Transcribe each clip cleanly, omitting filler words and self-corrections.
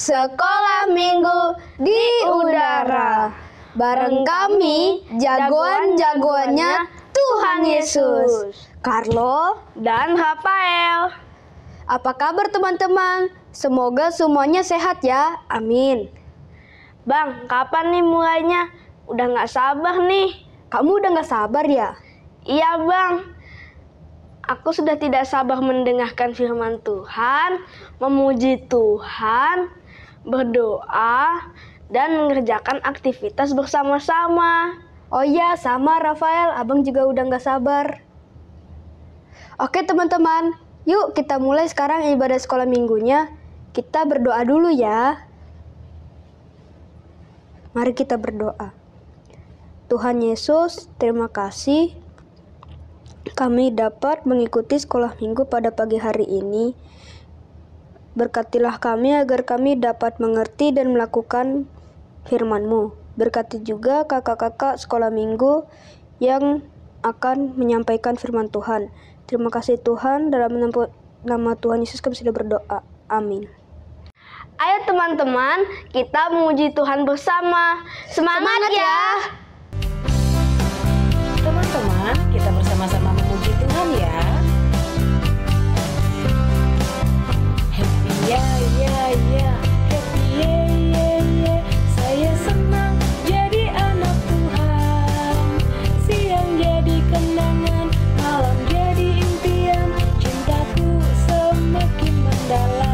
Sekolah Minggu di udara. Bareng kami, jagoan-jagoannya Tuhan Yesus. Carlo dan Rafael. Apa kabar teman-teman? Semoga semuanya sehat ya, amin. Bang, kapan nih mulainya? Udah gak sabar nih. Kamu udah gak sabar ya? Iya bang. Aku sudah tidak sabar mendengarkan firman Tuhan, memuji Tuhan, berdoa, dan mengerjakan aktivitas bersama-sama. Oh iya, sama Rafael, abang juga udah gak sabar. Oke teman-teman, yuk kita mulai sekarang ibadah sekolah minggunya. Kita berdoa dulu ya. Mari kita berdoa. Tuhan Yesus, terima kasih kami dapat mengikuti sekolah minggu pada pagi hari ini. Berkatilah kami agar kami dapat mengerti dan melakukan firman-Mu. Berkati juga kakak-kakak sekolah minggu yang akan menyampaikan firman Tuhan. Terima kasih Tuhan, dalam nama Tuhan Yesus kami sudah berdoa. Amin. Ayo teman-teman, kita memuji Tuhan bersama. Semangat ya! Teman-teman, kita bersama-sama memuji Tuhan ya. Happy ya, happy ya. Saya senang jadi anak Tuhan. Siang jadi kenangan, malam jadi impian. Cintaku semakin mendalam.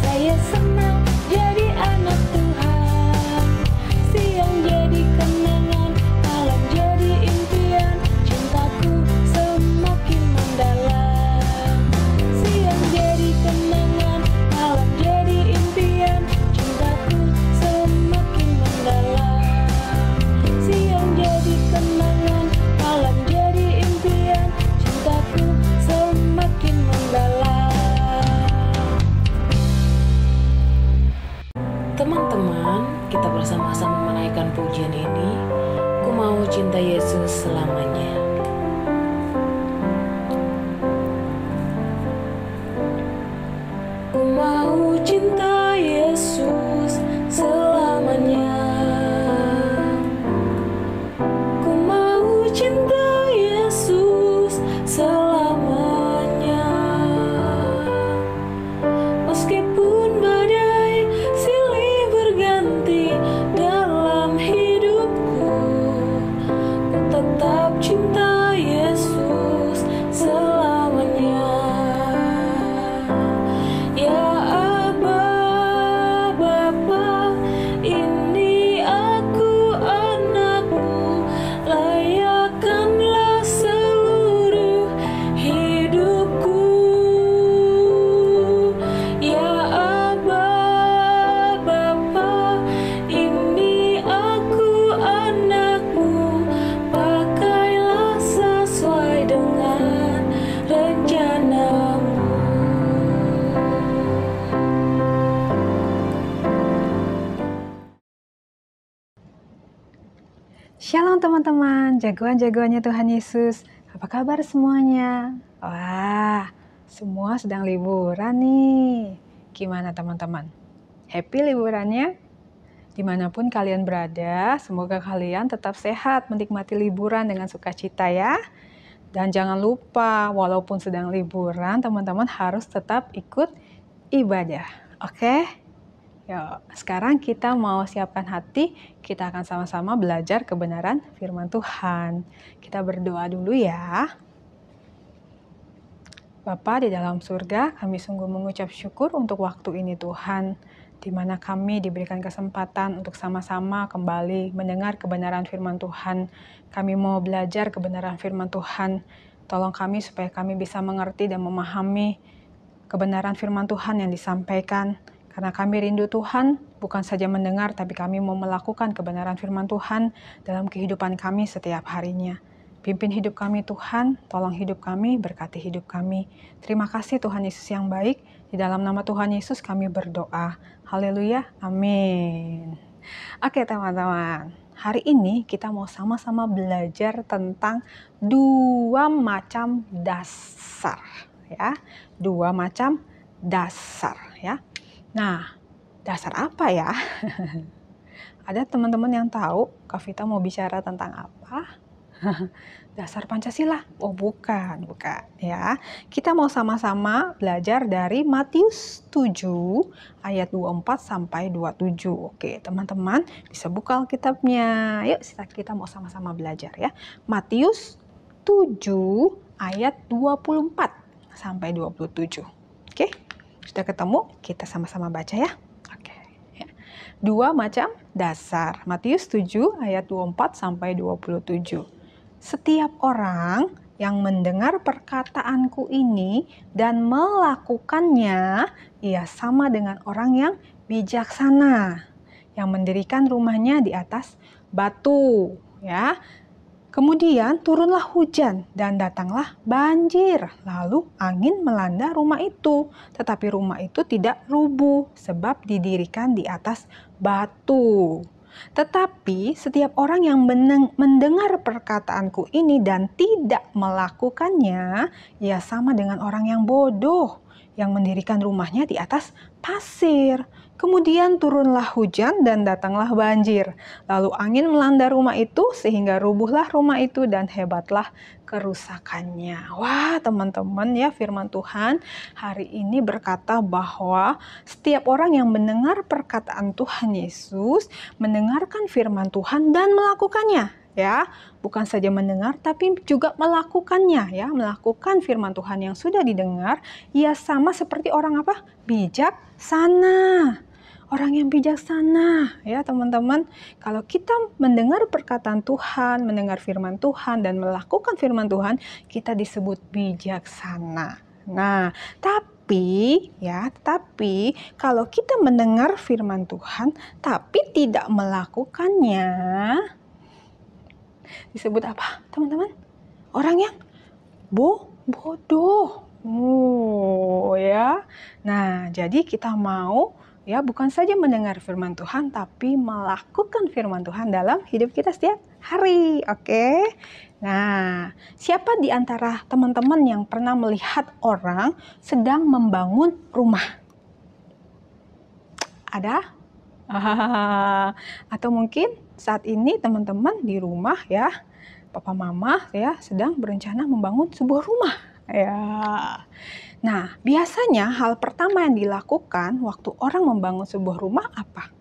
Saya senang jadi anak Tuhan. Siang jadi kenangan, malam jadi impian. Cintaku semakin mendalam. Siang jadi kenangan, malam jadi impian. Cintaku semakin mendalam. Siang jadi kenangan, malam jadi impian. Cintaku semakin mendalam. Teman-teman, kita bersama-sama menaikkan pujian ini. Ku mau cinta Yesus selamanya. Ku mau cinta Yesus selamanya. Ku mau cinta Yesus selamanya. Meskipun badai silih berganti dalam hidupku, ku tetap cinta Yesus selamanya. Ya Aba, Bapa, ini aku anakmu, layakkanlah seluruh hidupku. Ya Aba, Bapa, ini aku anakmu, pakailah sesuai dengan rencanamu. Shalom teman-teman, jagoan-jagoannya Tuhan Yesus. Apa kabar semuanya? Wah, semua sedang liburan nih. Gimana teman-teman? Happy liburannya? Dimanapun kalian berada, semoga kalian tetap sehat menikmati liburan dengan sukacita ya. Dan jangan lupa, walaupun sedang liburan, teman-teman harus tetap ikut ibadah. Oke? Yuk, sekarang kita mau siapkan hati, kita akan sama-sama belajar kebenaran firman Tuhan. Kita berdoa dulu ya. Bapa di dalam surga, kami sungguh mengucap syukur untuk waktu ini Tuhan, di mana kami diberikan kesempatan untuk sama-sama kembali mendengar kebenaran firman Tuhan. Kami mau belajar kebenaran firman Tuhan. Tolong kami supaya kami bisa mengerti dan memahami kebenaran firman Tuhan yang disampaikan. Karena kami rindu Tuhan, bukan saja mendengar, tapi kami mau melakukan kebenaran firman Tuhan dalam kehidupan kami setiap harinya. Pimpin hidup kami Tuhan, tolong hidup kami, berkati hidup kami. Terima kasih Tuhan Yesus yang baik. Di dalam nama Tuhan Yesus kami berdoa. Haleluya, amin. Oke teman-teman, hari ini kita mau sama-sama belajar tentang dua macam dasar ya. Dua macam dasar ya. Nah, dasar apa ya? Ada teman-teman yang tahu Kak Vita mau bicara tentang apa? Dasar Pancasila? Oh bukan ya. Kita mau sama-sama belajar dari Matius 7 ayat 24 sampai 27. Oke, teman-teman bisa buka Alkitabnya. Yuk kita mau sama-sama belajar ya. Matius 7 ayat 24 sampai 27. Oke, sudah ketemu? Kita sama-sama baca ya. Oke. Ya. Dua macam dasar. Matius 7 ayat 24 sampai 27. Setiap orang yang mendengar perkataanku ini dan melakukannya, ia sama dengan orang yang bijaksana, yang mendirikan rumahnya di atas batu. Ya. Kemudian turunlah hujan dan datanglah banjir, lalu angin melanda rumah itu. Tetapi rumah itu tidak rubuh sebab didirikan di atas batu. Tetapi setiap orang yang mendengar perkataanku ini dan tidak melakukannya, ia sama dengan orang yang bodoh yang mendirikan rumahnya di atas pasir. Kemudian turunlah hujan dan datanglah banjir. Lalu angin melanda rumah itu sehingga rubuhlah rumah itu dan hebatlah kerusakannya. Wah teman-teman ya, firman Tuhan hari ini berkata bahwa setiap orang yang mendengar perkataan Tuhan Yesus, mendengarkan firman Tuhan dan melakukannya. Ya, bukan saja mendengar tapi juga melakukannya ya, melakukan firman Tuhan yang sudah didengar, ia sama seperti orang apa? Bijaksana. Orang yang bijaksana ya teman-teman. Kalau kita mendengar perkataan Tuhan, mendengar firman Tuhan dan melakukan firman Tuhan, kita disebut bijaksana. Nah, tapi kalau kita mendengar firman Tuhan tapi tidak melakukannya, disebut apa teman-teman? Orang yang bodoh. Oh ya. Nah, jadi kita mau ya bukan saja mendengar firman Tuhan tapi melakukan firman Tuhan dalam hidup kita setiap hari. Oke. Nah, siapa di antara teman-teman yang pernah melihat orang sedang membangun rumah? Ada? Atau mungkin saat ini teman-teman di rumah ya, papa mama ya sedang berencana membangun sebuah rumah. Ya. Nah, biasanya hal pertama yang dilakukan waktu orang membangun sebuah rumah apa?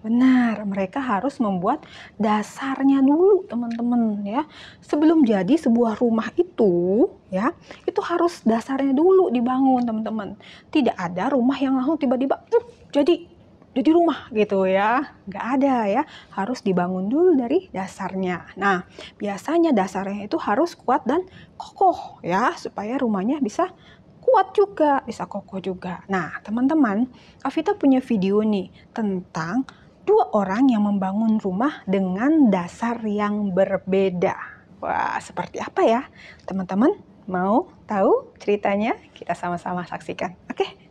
Benar, mereka harus membuat dasarnya dulu, teman-teman ya. Sebelum jadi sebuah rumah itu, ya, itu harus dasarnya dulu dibangun, teman-teman. Tidak ada rumah yang langsung tiba-tiba jadi rumah gitu ya. Nggak ada ya, harus dibangun dulu dari dasarnya. Nah, biasanya dasarnya itu harus kuat dan kokoh ya, supaya rumahnya bisa kuat juga, bisa kokoh juga. Nah, teman-teman, Kak Vita punya video nih tentang dua orang yang membangun rumah dengan dasar yang berbeda. Wah, seperti apa ya? Teman-teman mau tahu ceritanya? Kita sama-sama saksikan. Oke?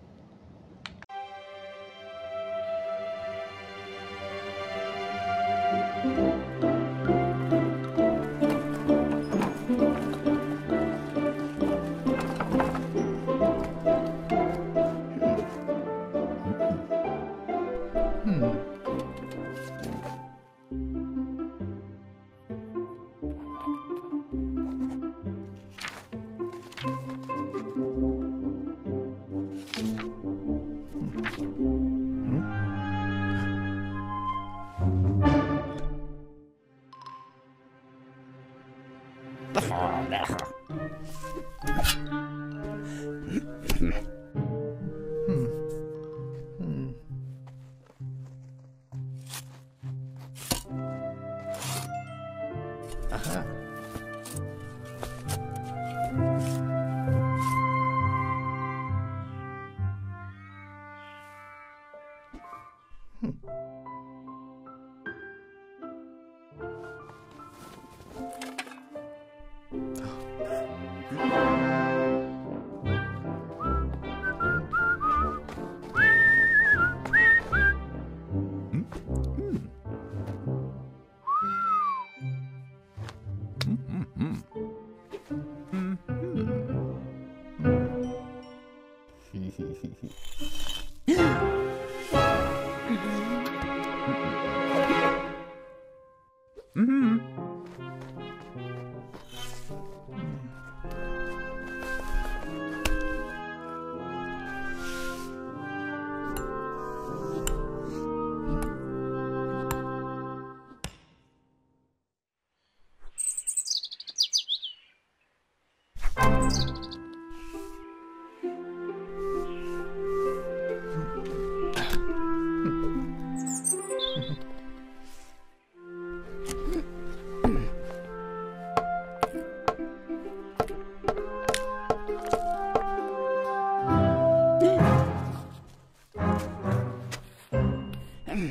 Nah.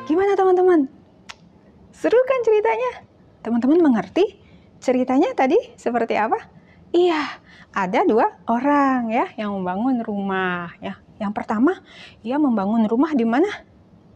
Gimana teman-teman? Seru kan ceritanya? Teman-teman mengerti ceritanya tadi seperti apa? Iya, ada dua orang ya yang membangun rumah ya. Yang pertama, dia membangun rumah di mana?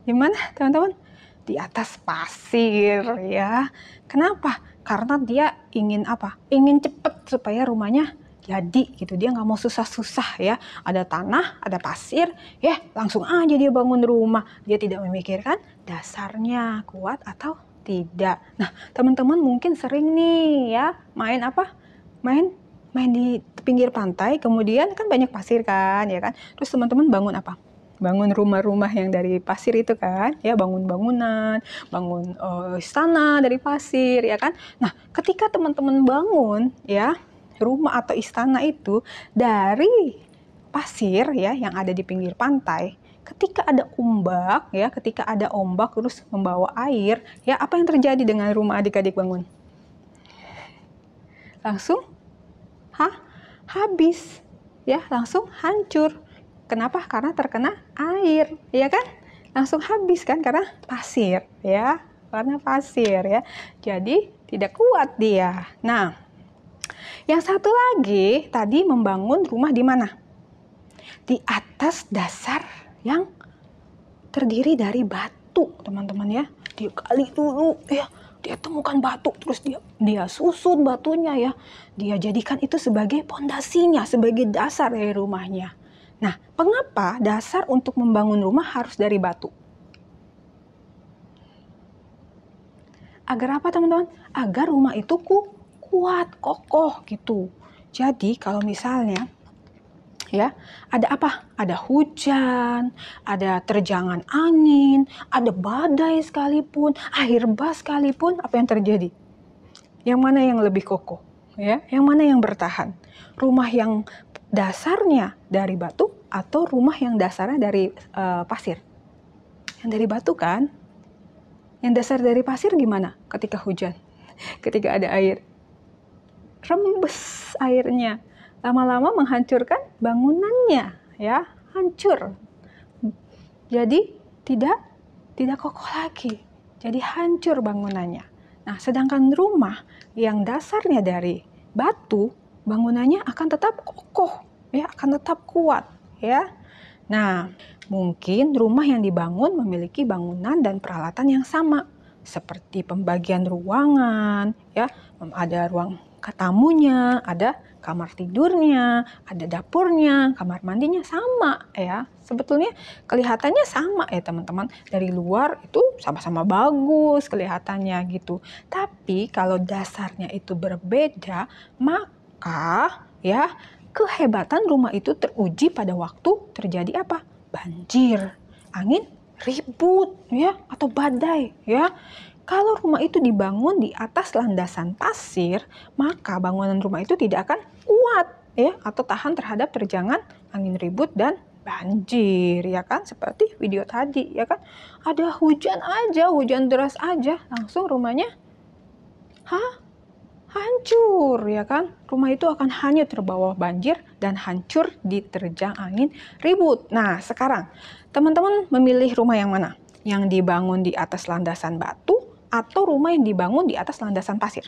Di mana, teman-teman? Di atas pasir ya. Kenapa? Karena dia ingin apa? Ingin cepat supaya rumahnya jadi gitu. Dia nggak mau susah-susah ya. Ada tanah, ada pasir, ya langsung aja dia bangun rumah. Dia tidak memikirkan dasarnya kuat atau tidak. Nah, teman-teman mungkin sering nih ya main apa? Main di pinggir pantai, kemudian kan banyak pasir kan, ya kan? Terus teman-teman bangun apa? Bangun rumah-rumah yang dari pasir itu kan, ya bangun bangunan, bangun istana dari pasir, ya kan? Nah, ketika teman-teman bangun ya rumah atau istana itu dari pasir ya yang ada di pinggir pantai, ketika ada ombak ya, ketika ada ombak terus membawa air, ya apa yang terjadi dengan rumah adik-adik bangun? Langsung habis ya, langsung hancur. Kenapa? Karena terkena air, ya kan? Langsung habis kan karena pasir ya, karena pasir ya. Jadi tidak kuat dia. Nah, yang satu lagi tadi membangun rumah di mana? Di atas dasar yang terdiri dari batu, teman-teman ya. Dia gali dulu ya, dia temukan batu, terus dia susun batunya ya. Dia jadikan itu sebagai pondasinya, sebagai dasar dari rumahnya. Nah, mengapa dasar untuk membangun rumah harus dari batu? Agar apa, teman-teman? Agar rumah itu kuat, kokoh gitu. Jadi kalau misalnya ya ada apa? Ada hujan, ada terjangan angin, ada badai sekalipun, air bah sekalipun, apa yang terjadi? Yang mana yang lebih kokoh? Ya, yang mana yang bertahan? Rumah yang dasarnya dari batu atau rumah yang dasarnya dari pasir? Yang dari batu kan? Yang dasar dari pasir gimana ketika hujan? Ketika ada air? Rembes airnya. lama-lama menghancurkan bangunannya, ya, hancur. Jadi tidak kokoh lagi. Jadi hancur bangunannya. Nah, sedangkan rumah yang dasarnya dari batu, bangunannya akan tetap kokoh, ya, akan tetap kuat, ya. Nah, mungkin rumah yang dibangun memiliki bangunan dan peralatan yang sama, seperti pembagian ruangan, ya, ada ruang tamunya, ada kamar tidurnya, ada dapurnya, kamar mandinya sama, ya. Sebetulnya kelihatannya sama ya teman-teman. Dari luar itu sama-sama bagus kelihatannya gitu. Tapi kalau dasarnya itu berbeda, maka ya kehebatan rumah itu teruji pada waktu terjadi apa? Banjir, angin ribut, ya, atau badai, ya. Kalau rumah itu dibangun di atas landasan pasir, maka bangunan rumah itu tidak akan kuat, ya, atau tahan terhadap terjangan angin ribut dan banjir, ya kan? Seperti video tadi, ya kan? Ada hujan aja, hujan deras aja, langsung rumahnya hancur, ya kan? Rumah itu akan hanyut terbawa banjir dan hancur diterjang angin ribut. Nah, sekarang teman-teman memilih rumah yang mana? Yang dibangun di atas landasan batu atau rumah yang dibangun di atas landasan pasir?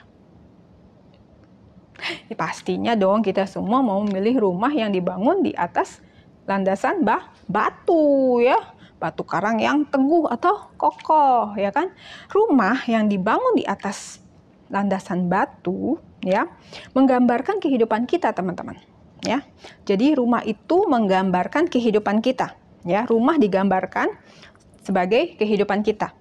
Ya, pastinya dong kita semua mau memilih rumah yang dibangun di atas landasan batu, ya. Batu karang yang teguh atau kokoh, ya kan? Rumah yang dibangun di atas landasan batu, ya, menggambarkan kehidupan kita, teman-teman, ya. Jadi rumah itu menggambarkan kehidupan kita, ya. Rumah digambarkan sebagai kehidupan kita.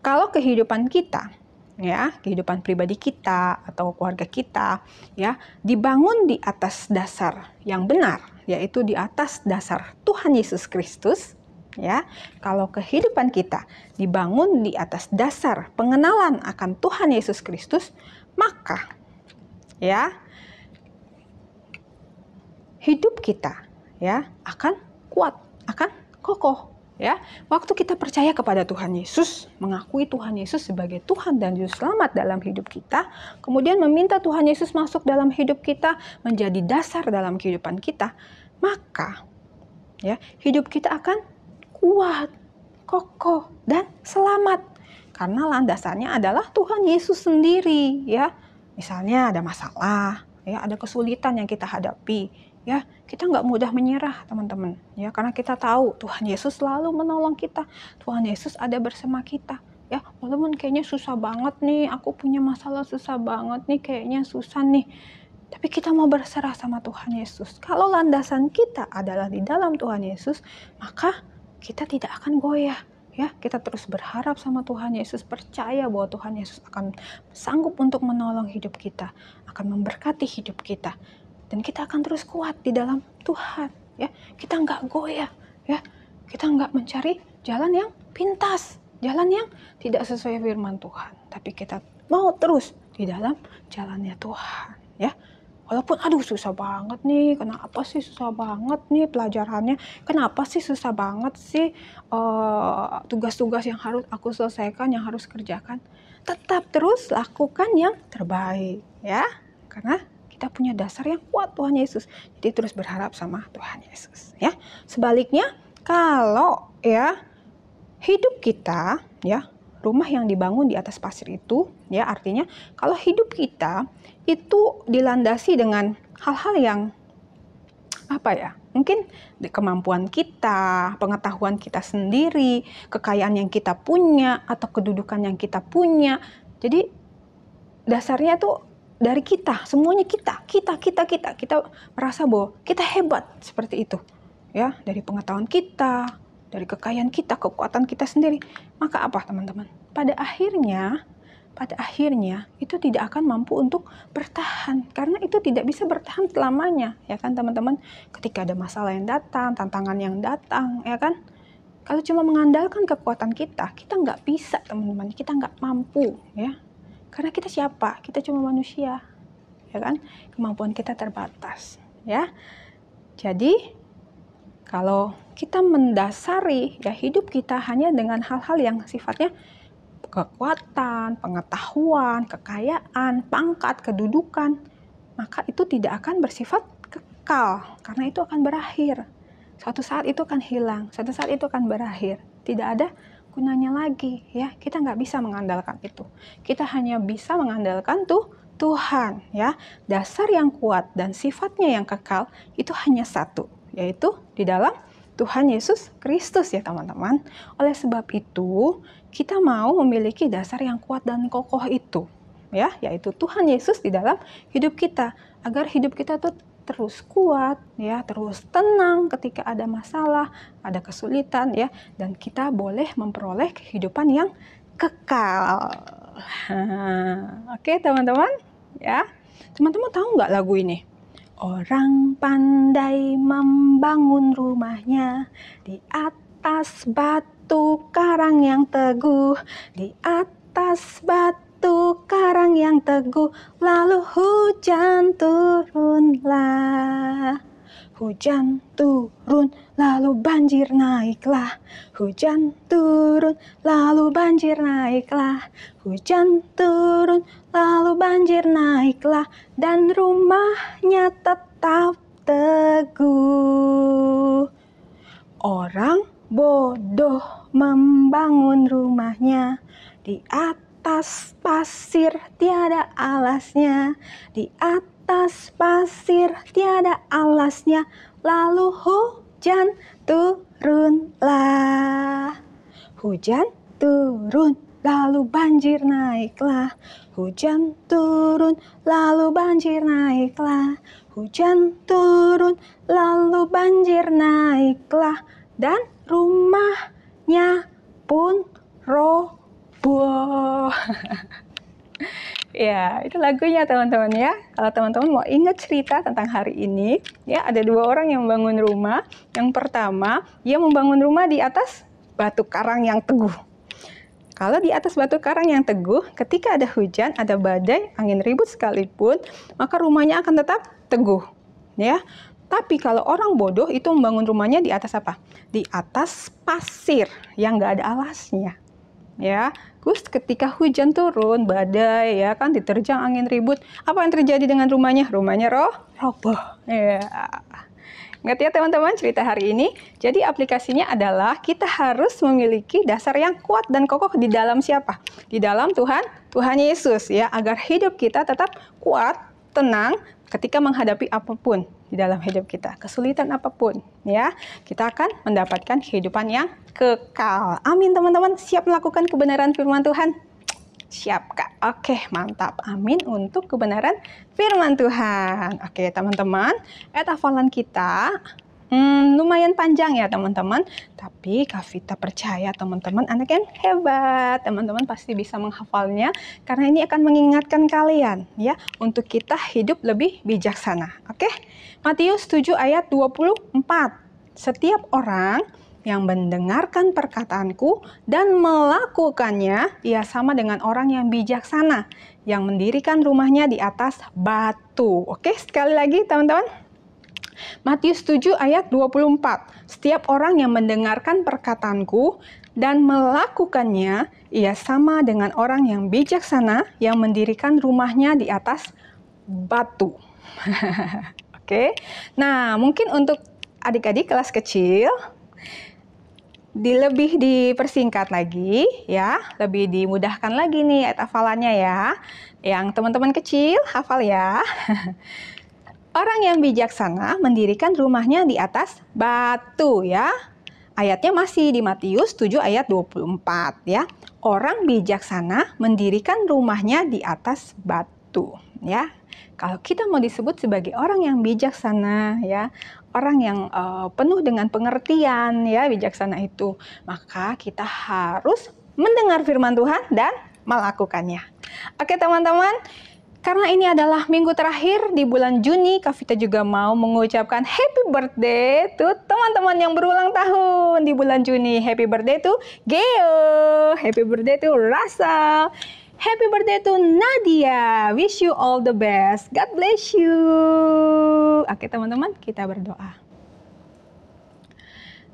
Kalau kehidupan kita, ya, kehidupan pribadi kita atau keluarga kita, ya, dibangun di atas dasar yang benar, yaitu di atas dasar Tuhan Yesus Kristus, ya. Kalau kehidupan kita dibangun di atas dasar pengenalan akan Tuhan Yesus Kristus, maka ya hidup kita, ya, akan kuat, akan kokoh. Ya, waktu kita percaya kepada Tuhan Yesus, mengakui Tuhan Yesus sebagai Tuhan dan Juru Selamat dalam hidup kita, kemudian meminta Tuhan Yesus masuk dalam hidup kita, menjadi dasar dalam kehidupan kita, maka ya hidup kita akan kuat, kokoh, dan selamat. Karena landasannya adalah Tuhan Yesus sendiri, ya. Misalnya ada masalah, ya, ada kesulitan yang kita hadapi, ya, kita nggak mudah menyerah, teman-teman, ya, karena kita tahu Tuhan Yesus selalu menolong kita, Tuhan Yesus ada bersama kita, ya, walaupun kayaknya susah banget nih, aku punya masalah susah banget nih, kayaknya susah nih, tapi kita mau berserah sama Tuhan Yesus. Kalau landasan kita adalah di dalam Tuhan Yesus, maka kita tidak akan goyah, ya, kita terus berharap sama Tuhan Yesus, percaya bahwa Tuhan Yesus akan sanggup untuk menolong hidup kita, akan memberkati hidup kita. Dan kita akan terus kuat di dalam Tuhan, ya. Kita nggak goyah, ya. Kita nggak mencari jalan yang pintas, jalan yang tidak sesuai firman Tuhan. Tapi kita mau terus di dalam jalannya Tuhan, ya. Walaupun aduh susah banget nih, kenapa sih susah banget nih pelajarannya? Kenapa sih susah banget sih tugas-tugas yang harus aku selesaikan, yang harus kerjakan? Tetap terus lakukan yang terbaik, ya. Karena kita punya dasar yang kuat Tuhan Yesus. Jadi terus berharap sama Tuhan Yesus, ya. Sebaliknya kalau ya hidup kita, ya, rumah yang dibangun di atas pasir itu, ya, artinya kalau hidup kita itu dilandasi dengan hal-hal yang apa ya? Mungkin kemampuan kita, pengetahuan kita sendiri, kekayaan yang kita punya atau kedudukan yang kita punya. Jadi dasarnya tuh dari kita, semuanya kita merasa bahwa kita hebat seperti itu, ya, dari pengetahuan kita, dari kekayaan kita, kekuatan kita sendiri. Maka apa, teman-teman? Pada akhirnya itu tidak akan mampu untuk bertahan, karena itu tidak bisa bertahan selamanya, ya kan, teman-teman? Ketika ada masalah yang datang, tantangan yang datang, ya kan? Kalau cuma mengandalkan kekuatan kita nggak bisa, teman-teman. Kita nggak mampu, ya. Karena kita siapa? Kita cuma manusia, ya kan? Kemampuan kita terbatas, ya. Jadi kalau kita mendasari ya hidup kita hanya dengan hal-hal yang sifatnya kekuatan, pengetahuan, kekayaan, pangkat, kedudukan, maka itu tidak akan bersifat kekal, karena itu akan berakhir. Suatu saat itu akan hilang, suatu saat itu akan berakhir. Tidak ada gunanya lagi, ya. Kita nggak bisa mengandalkan itu. Kita hanya bisa mengandalkan Tuhan, ya. Dasar yang kuat dan sifatnya yang kekal itu hanya satu, yaitu di dalam Tuhan Yesus Kristus, ya teman-teman. Oleh sebab itu, kita mau memiliki dasar yang kuat dan kokoh itu, ya, yaitu Tuhan Yesus di dalam hidup kita, agar hidup kita tuh terus kuat, ya, terus tenang ketika ada masalah, ada kesulitan, ya, dan kita boleh memperoleh kehidupan yang kekal. Oke, teman-teman, ya. Teman-teman tahu nggak lagu ini? Orang pandai membangun rumahnya di atas batu karang yang teguh, di atas batu karang yang teguh, lalu hujan turunlah. Hujan turun, lalu banjir naiklah. Hujan turun, lalu banjir naiklah. Hujan turun, lalu banjir naiklah. Dan rumahnya tetap teguh. Orang bodoh membangun rumahnya di atas pasir tiada alasnya, di atas pasir tiada alasnya, lalu hujan turunlah. Hujan turun, lalu banjir naiklah. Hujan turun, lalu banjir naiklah. Hujan turun, lalu banjir naiklah. Dan rumahnya pun roboh. Ya, itu lagunya teman-teman ya. Kalau teman-teman mau ingat cerita tentang hari ini, ya, ada dua orang yang membangun rumah. Yang pertama, dia membangun rumah di atas batu karang yang teguh. Kalau di atas batu karang yang teguh, ketika ada hujan, ada badai, angin ribut sekalipun, maka rumahnya akan tetap teguh, ya. Tapi kalau orang bodoh itu membangun rumahnya di atas apa? Di atas pasir yang nggak ada alasnya, ya. Terus ketika hujan turun, badai, ya kan, diterjang angin ribut, apa yang terjadi dengan rumahnya? Rumahnya roboh. Ya. Ingat ya teman-teman cerita hari ini. Jadi aplikasinya adalah kita harus memiliki dasar yang kuat dan kokoh di dalam siapa? Di dalam Tuhan Yesus, ya, agar hidup kita tetap kuat, tenang ketika menghadapi apapun di dalam hidup kita, kesulitan apapun, ya, kita akan mendapatkan kehidupan yang kekal. Amin teman-teman, siap melakukan kebenaran firman Tuhan? Siap Kak? Oke, mantap. Amin untuk kebenaran firman Tuhan. Oke teman-teman, ayat hafalan kita lumayan panjang ya teman-teman, tapi Kak Vita percaya teman-teman anak yang hebat, teman-teman pasti bisa menghafalnya karena ini akan mengingatkan kalian ya untuk kita hidup lebih bijaksana. Oke, Matius 7 ayat 24. Setiap orang yang mendengarkan perkataanku dan melakukannya, ia sama dengan orang yang bijaksana yang mendirikan rumahnya di atas batu. Oke, sekali lagi teman-teman. Matius 7 ayat 24. Setiap orang yang mendengarkan perkataanku dan melakukannya, ia sama dengan orang yang bijaksana yang mendirikan rumahnya di atas batu. Oke. Nah, mungkin untuk adik-adik kelas kecil lebih dipersingkat lagi ya, lebih dimudahkan lagi nih ayat hafalannya ya. Yang teman-teman kecil hafal ya. Orang yang bijaksana mendirikan rumahnya di atas batu ya. Ayatnya masih di Matius 7 ayat 24 ya. Orang bijaksana mendirikan rumahnya di atas batu ya. Kalau kita mau disebut sebagai orang yang bijaksana ya, orang yang penuh dengan pengertian ya, bijaksana itu, maka kita harus mendengar firman Tuhan dan melakukannya. Oke teman-teman, karena ini adalah minggu terakhir di bulan Juni, Kak Vita juga mau mengucapkan happy birthday to teman-teman yang berulang tahun di bulan Juni. Happy birthday to Geo, happy birthday to Russell, happy birthday to Nadia. Wish you all the best. God bless you. Oke teman-teman, kita berdoa.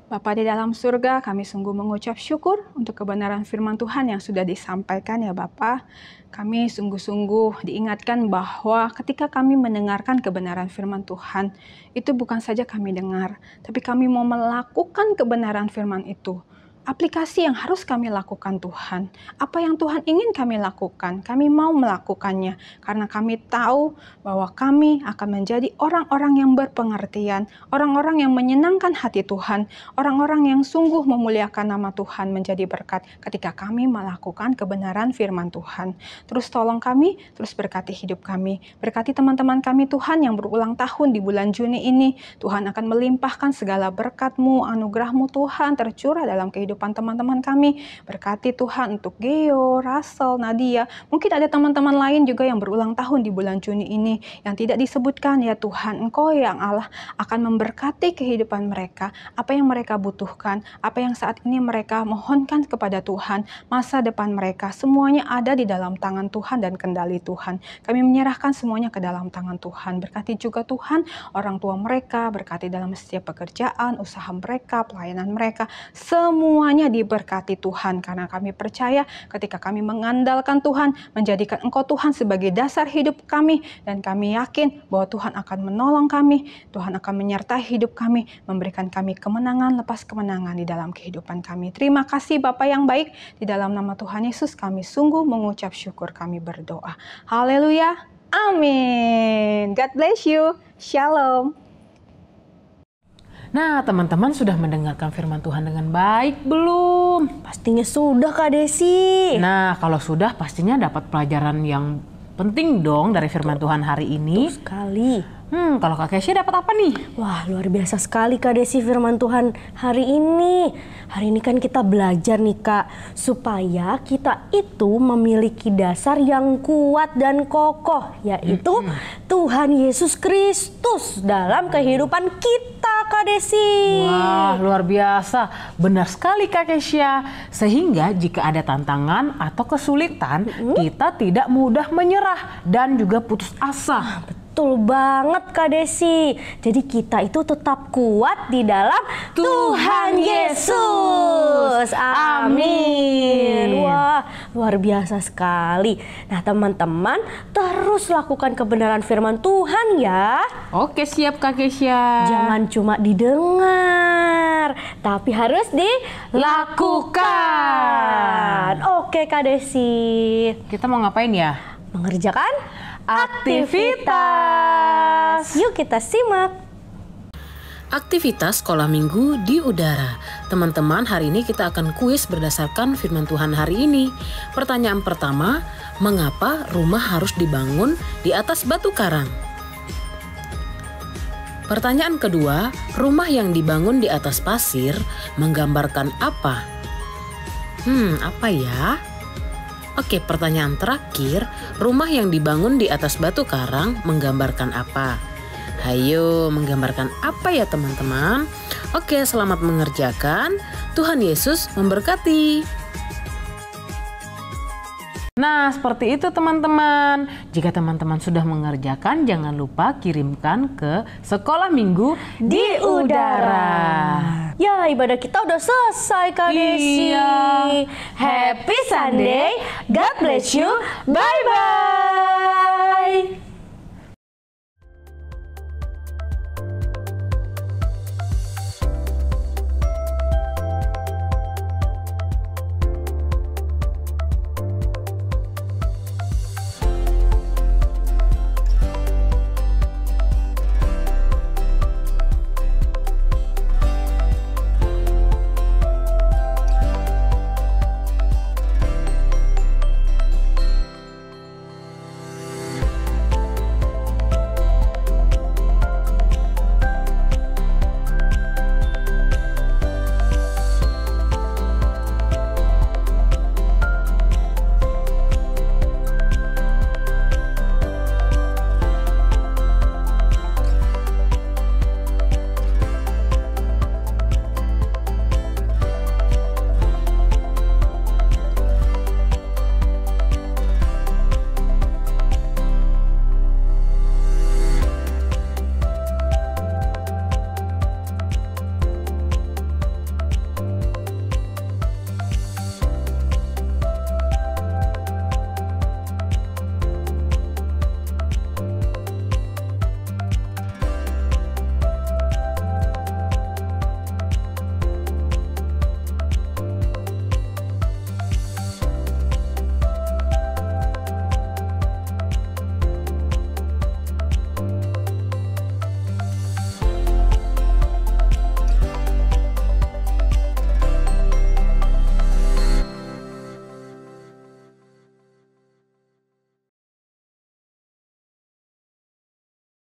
Bapa di dalam surga, kami sungguh mengucap syukur untuk kebenaran firman Tuhan yang sudah disampaikan ya Bapa. Kami sungguh-sungguh diingatkan bahwa ketika kami mendengarkan kebenaran firman Tuhan, itu bukan saja kami dengar, tapi kami mau melakukan kebenaran firman itu. Aplikasi yang harus kami lakukan Tuhan. Apa yang Tuhan ingin kami lakukan, kami mau melakukannya. Karena kami tahu bahwa kami akan menjadi orang-orang yang berpengertian, orang-orang yang menyenangkan hati Tuhan, orang-orang yang sungguh memuliakan nama Tuhan menjadi berkat ketika kami melakukan kebenaran firman Tuhan. Terus tolong kami, terus berkati hidup kami. Berkati teman-teman kami Tuhan yang berulang tahun di bulan Juni ini. Tuhan akan melimpahkan segala berkat-Mu, anugerah-Mu Tuhan tercurah dalam kehidupan teman-teman kami. Berkati Tuhan untuk Geo, Russell, Nadia. Mungkin ada teman-teman lain juga yang berulang tahun di bulan Juni ini yang tidak disebutkan ya Tuhan. Engkau yang Allah akan memberkati kehidupan mereka, apa yang mereka butuhkan, apa yang saat ini mereka mohonkan kepada Tuhan, masa depan mereka semuanya ada di dalam tangan Tuhan dan kendali Tuhan. Kami menyerahkan semuanya ke dalam tangan Tuhan. Berkati juga Tuhan orang tua mereka, berkati dalam setiap pekerjaan, usaha mereka, pelayanan mereka, semuanya diberkati Tuhan, karena kami percaya ketika kami mengandalkan Tuhan, menjadikan Engkau Tuhan sebagai dasar hidup kami, dan kami yakin bahwa Tuhan akan menolong kami, Tuhan akan menyertai hidup kami, memberikan kami kemenangan lepas kemenangan di dalam kehidupan kami. Terima kasih Bapa yang baik, di dalam nama Tuhan Yesus kami sungguh mengucap syukur, kami berdoa. Haleluya, amin. God bless you. Shalom. Nah, teman-teman sudah mendengarkan firman Tuhan dengan baik belum? Pastinya sudah Kak Desi. Nah, kalau sudah pastinya dapat pelajaran yang penting dong dari firman Tuhan hari ini. Betul sekali. Kalau Kak Kesya dapat apa nih? Wah, luar biasa sekali Kak Desi firman Tuhan hari ini. Hari ini kan kita belajar nih Kak, supaya kita itu memiliki dasar yang kuat dan kokoh, yaitu Tuhan Yesus Kristus dalam kehidupan kita Kak Desi. Wah, luar biasa. Benar sekali Kak Kesya. Sehingga jika ada tantangan atau kesulitan, kita tidak mudah menyerah dan juga putus asa. Betul banget Kak Desi. Jadi kita itu tetap kuat di dalam Tuhan Yesus. Amin. Wah, luar biasa sekali. Nah teman-teman, terus lakukan kebenaran firman Tuhan ya. Oke, siap Kak Kesya. Jangan cuma didengar, tapi harus dilakukan. Oke Kak Desi. Kita mau ngapain ya? Mengerjakan aktivitas. Yuk kita simak. Aktivitas sekolah minggu di udara. Teman-teman, hari ini kita akan kuis berdasarkan firman Tuhan hari ini. Pertanyaan pertama, mengapa rumah harus dibangun di atas batu karang? Pertanyaan kedua, rumah yang dibangun di atas pasir menggambarkan apa? Apa ya? Oke, pertanyaan terakhir, rumah yang dibangun di atas batu karang menggambarkan apa? Hayo, menggambarkan apa ya teman-teman? Oke, selamat mengerjakan. Tuhan Yesus memberkati. Nah, seperti itu teman-teman. Jika teman-teman sudah mengerjakan, jangan lupa kirimkan ke Sekolah Minggu di Udara. Ya, ibadah kita udah selesai Kak Desi. Iya. Happy Sunday. God bless you. Bye-bye.